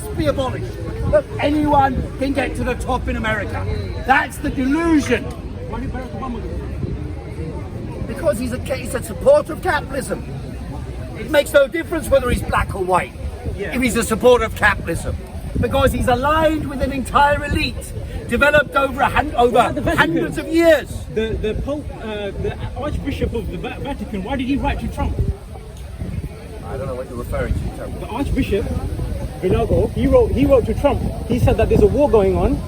must be abolished. Look, anyone can get to the top in America. That's the delusion. Why did Barack Obama go? Because he's a supporter of capitalism. It makes no difference whether he's black or white, if he's a supporter of capitalism. Because he's aligned with an entire elite, developed over hundreds of years. The Pope, the Archbishop of the Vatican, why did he write to Trump? I don't know what you're referring to, Tony. The Archbishop, Villago, he wrote to Trump. He said that there's a war going on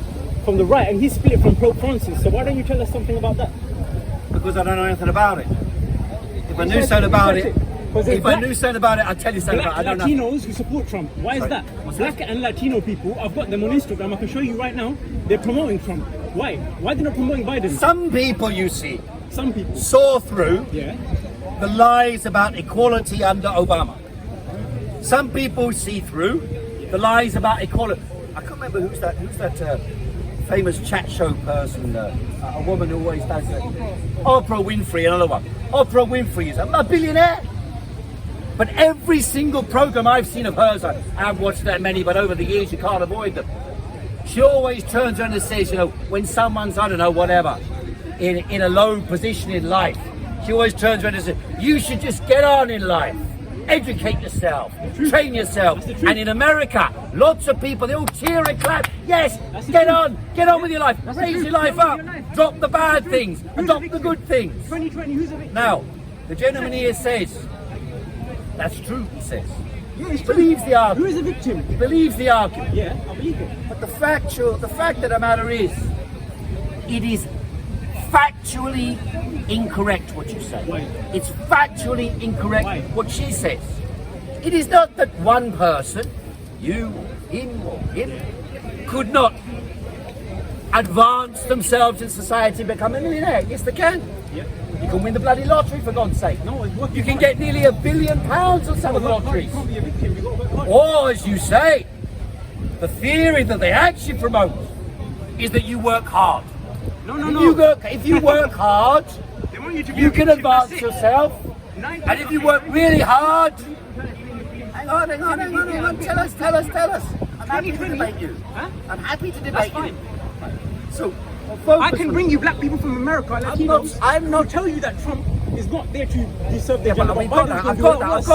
from the right, and he split it from Pope Francis. So why don't you tell us something about that? Because I don't know anything about it. If I knew something about it, I'd tell you something about it. I don't know. Latinos who support Trump. Why is that? Black and Latino people, I've got them on Instagram, I can show you right now, they're promoting Trump. Why? Why are they not promoting Biden? Some people, you see, Some people saw through the lies about equality under Obama. Some people see through the lies about equality. I can't remember who's that famous chat show person, a woman who always does it. Oprah Winfrey, another one. Oprah Winfrey is a billionaire. But every single program I've seen of hers, I haven't watched that many, but over the years you can't avoid them. She always turns around and says, you know, when someone's, I don't know, whatever, in a low position in life, she always turns around and says, you should just get on in life. Educate yourself, train yourself. And in America, lots of people, they all cheer and clap. Yes, get on with your life, raise your life up, drop the bad things, adopt the good things. 2020, who's the victim? Now, the gentleman here says, that's true, he says. Yeah, it's He believes the Who argument. is the victim? He believes the argument. Yeah, I believe it. But the fact of the matter is, it is factually incorrect what you say. Why? It's factually incorrect Why? what she says. It is not that one person, you, him, or him, could not advance themselves in society and become a millionaire. Yes, they can. Yeah. You can win the bloody lottery, for God's sake. No, it's working You can hard. get nearly £1 billion on some of the lotteries. You can't be a victim, you gotta work hard. Or, as you say, the theory that they actually promote is that you work hard. No. If you work hard, They want you to be you a can victim, advance that's it. yourself. And if you work really hard, hang on, tell us. I'm happy to debate you. Huh? I'm happy to That's debate fine. you. So, I can bring you black people from America, Latinos. I'm not- I'll tell you that Trump is not there to serve their But agenda. I've but got Biden's that. gonna I've do got a that. lot I've worse.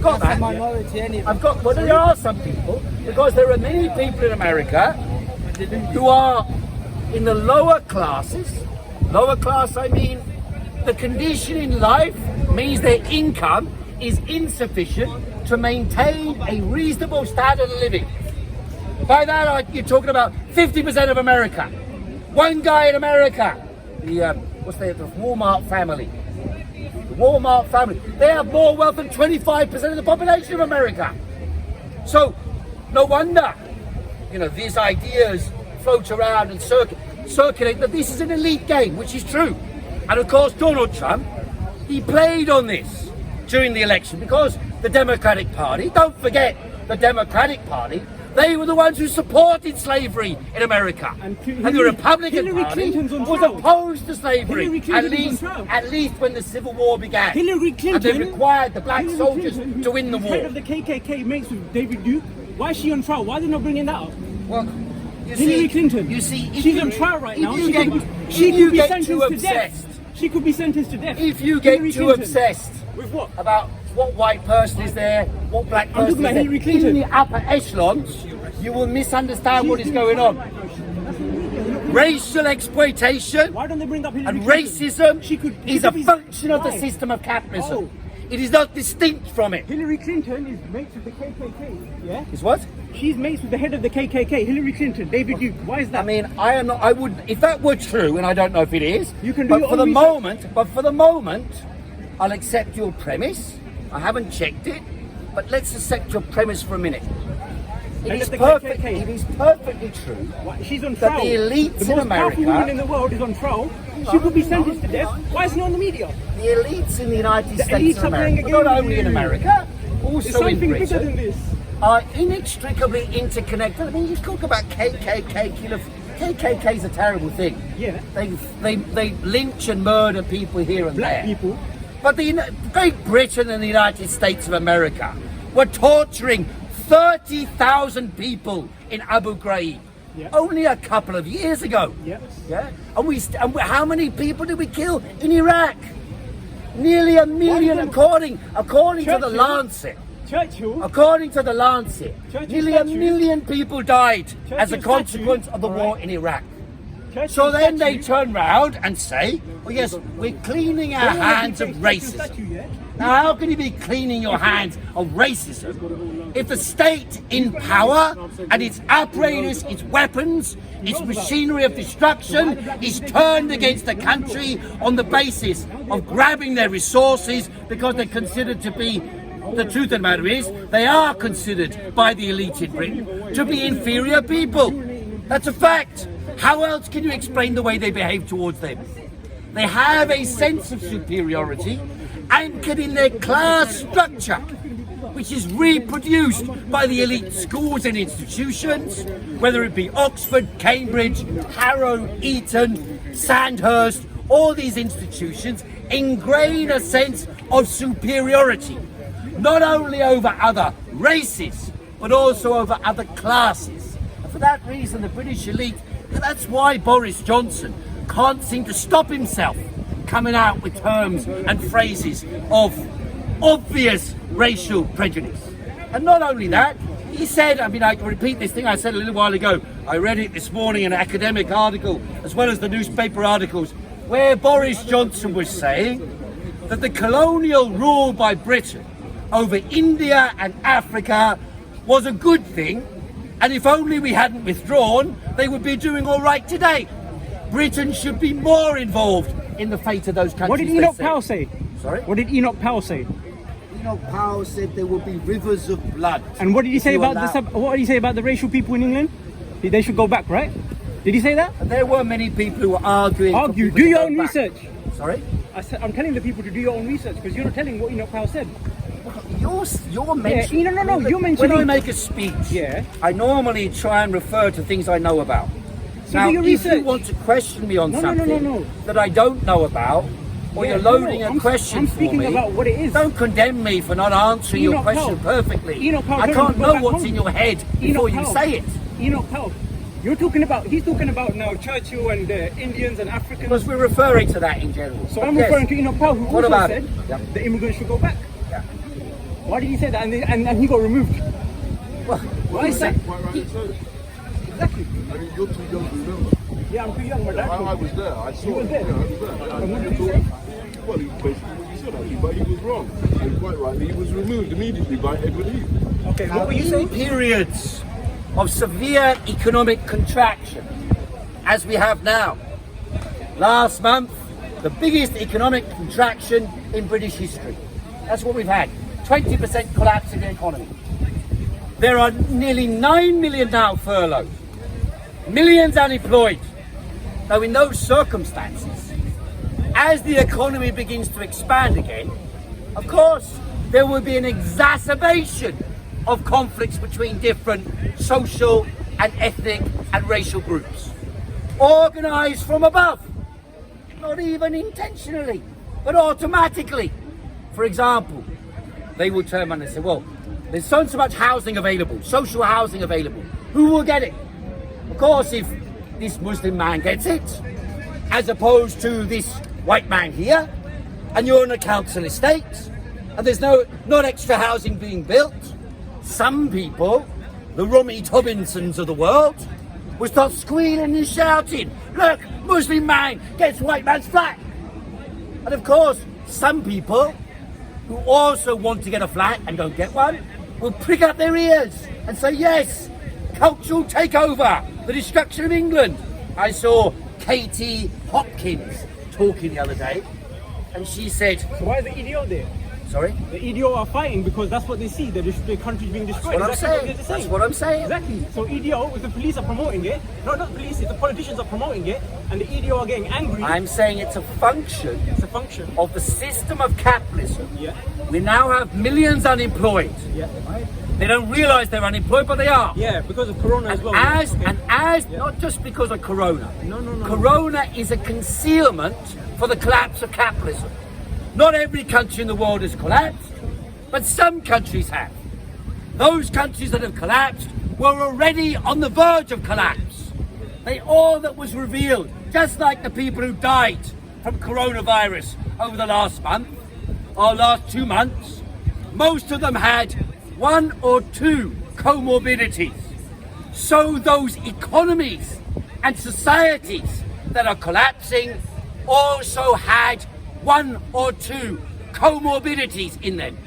got that. Minority anyway. Well, there are some people, because there are many people in America who are in the lower classes. Lower class, I mean, the condition in life means their income is insufficient to maintain a reasonable standard of living. By that, you're talking about 50% of America. One guy in America, the Walmart family. The Walmart family, they have more wealth than 25% of the population of America. So, no wonder, these ideas float around and circulate that this is an elite game, which is true. And of course, Donald Trump, he played on this during the election because the Democratic Party, don't forget the Democratic Party, they were the ones who supported slavery in America. And the Republican Hillary Party Clinton's on was trial. opposed to slavery, Hillary Clinton was on trial. at least when the Civil War began. Hillary And they Clinton required the black Hillary soldiers Clinton, to win the who's war. Head of the KKK, mates with David Duke. Why is she on trial? Why are they not bringing that up? Well, you Hillary see, Clinton. You see, if she's you- on trial right if now. you She get- could be- if she you could be get sentenced too to obsessed, death. She could be sentenced to death. if you get Hillary too Clinton. obsessed With what? about what white person is there, what black I'm person talking is about there, Hillary Clinton. in the upper echelons, you will misunderstand what is going on. Racial exploitation Why don't they bring up Hillary and Clinton? racism She could is a be- function of the Why? system of capitalism. Oh. It is not distinct from it. Hillary Clinton is mates with the KKK. Yeah. Is what? She's mates with the head of the KKK, Hillary Clinton, David Duke. Why is that? I mean, I would, if that were true, and I don't know if it is, You can do but your for own the research. moment, I'll accept your premise. I haven't checked it, but let's accept your premise for a minute. It Head is of the perfect. KKK. It is perfectly true. Why? She's on That trial. the elites the in most America- powerful woman in the world is on trial. She could be sentenced to death. Why isn't it on the media? The elites in the United The States elites of are playing America, a not game with only in you. America, There's also in something bigger than Britain, this. are inextricably interconnected. I mean, you talk about KKK killer. KKK is a terrible thing. Yeah. They lynch and murder people here and Black there. people. But the Great Britain and the United States of America were torturing 30,000 people in Abu Ghraib. Yeah. Only a couple of years ago. Yeah. Yeah. And how many people did we kill in Iraq? Nearly 1 million, according to the Lancet. Churchill. According to the Lancet, nearly 1 million people died as a consequence of the war in Iraq. So then they turn round and say, "Oh yes, we're cleaning our hands of racism." Now, how can you be cleaning your hands of racism if the state in power and its apparatus, its weapons, its machinery of destruction is turned against the country on the basis of grabbing their resources because they're considered to be, the truth of the matter is, they are considered by the elite in Britain to be inferior people. That's a fact. How else can you explain the way they behave towards them? They have a sense of superiority anchored in their class structure, which is reproduced by the elite schools and institutions, whether it be Oxford, Cambridge, Harrow, Eton, Sandhurst. All these institutions ingrain a sense of superiority, not only over other races, but also over other classes. And for that reason, the British elite, that's why Boris Johnson can't seem to stop himself coming out with terms and phrases of obvious racial prejudice. And not only that, he said, I can repeat this thing I said a little while ago. I read it this morning in an academic article, as well as the newspaper articles, where Boris Johnson was saying that the colonial rule by Britain over India and Africa was a good thing, and if only we hadn't withdrawn, they would be doing all right today. Britain should be more involved in the fate of those countries. What did Enoch Powell say? Sorry? What did Enoch Powell say? Enoch Powell said there will be rivers of blood. And what did he say about what did he say about the racial people in England? They should go back, right? Did he say that? And there were many people who were arguing. Do your own research. Sorry? I'm telling the people to do your own research because you're not telling what Enoch Powell said. You're mentioning. Yeah, no. You're mentioning. When I make a speech, I normally try and refer to things I know about. So now, do your if research. you want to question me on something No. that I don't know about, or you're loading a question for me, I'm speaking about what it is. Don't condemn me for not answering your question perfectly. Enoch Powell, I can't know what's in your head before you say it. Enoch Powell. He's talking about now Churchill and Indians and Africans. Because we're referring to that in general. So I'm referring to Enoch Powell, who also said the immigrants should go back. Yeah. Why did he say that? And he got removed. Well, why is that? Exactly. I mean, you're too young to remember. Yeah, I'm too young. My dad I was there. I saw. You were there? Yeah, I was there. And what did he say? Well, he basically what you said, actually, but he was wrong. And quite rightly, he was removed immediately by Edward Heath. Okay, what were you saying? Periods of severe economic contraction, as we have now. Last month, the biggest economic contraction in British history. That's what we've had. 20% collapse in the economy. There are nearly 9 million now furloughed. Millions unemployed. Now, in those circumstances, as the economy begins to expand again, of course, there will be an exacerbation of conflicts between different social and ethnic and racial groups, organised from above, not even intentionally, but automatically. For example, they will turn around and say, well, there's so much housing available, social housing available. Who will get it? Of course, if this Muslim man gets it, as opposed to this white man here, and you're in a council estate, and there's not extra housing being built, some people, the Romy Tobinsons of the world, will start squealing and shouting, look, Muslim man gets white man's flat. And of course, some people who also want to get a flat and don't get one will prick up their ears and say, yes, cultural takeover, the destruction of England. I saw Katie Hopkins talking the other day, and she said... So why is the EDO there? Sorry? The EDO are fighting because that's what they see, the country's being destroyed. That's what I'm saying. Exactly. So EDO, if the police are promoting it, not the police, if the politicians are promoting it, and the EDO are getting angry... I'm saying it's a function. It's a function. Of the system of capitalism. Yeah. We now have millions unemployed. Yeah. Right? They don't realise they're unemployed, but they are. Yeah, because of Corona as well. Not just because of Corona. No. Corona is a concealment for the collapse of capitalism. Not every country in the world has collapsed, but some countries have. those countries that have collapsed were already on the verge of collapse. All that was revealed, just like the people who died from coronavirus over the last month, or last 2 months, most of them had 1 or 2 comorbidities. So those economies and societies that are collapsing also had 1 or 2 comorbidities in them.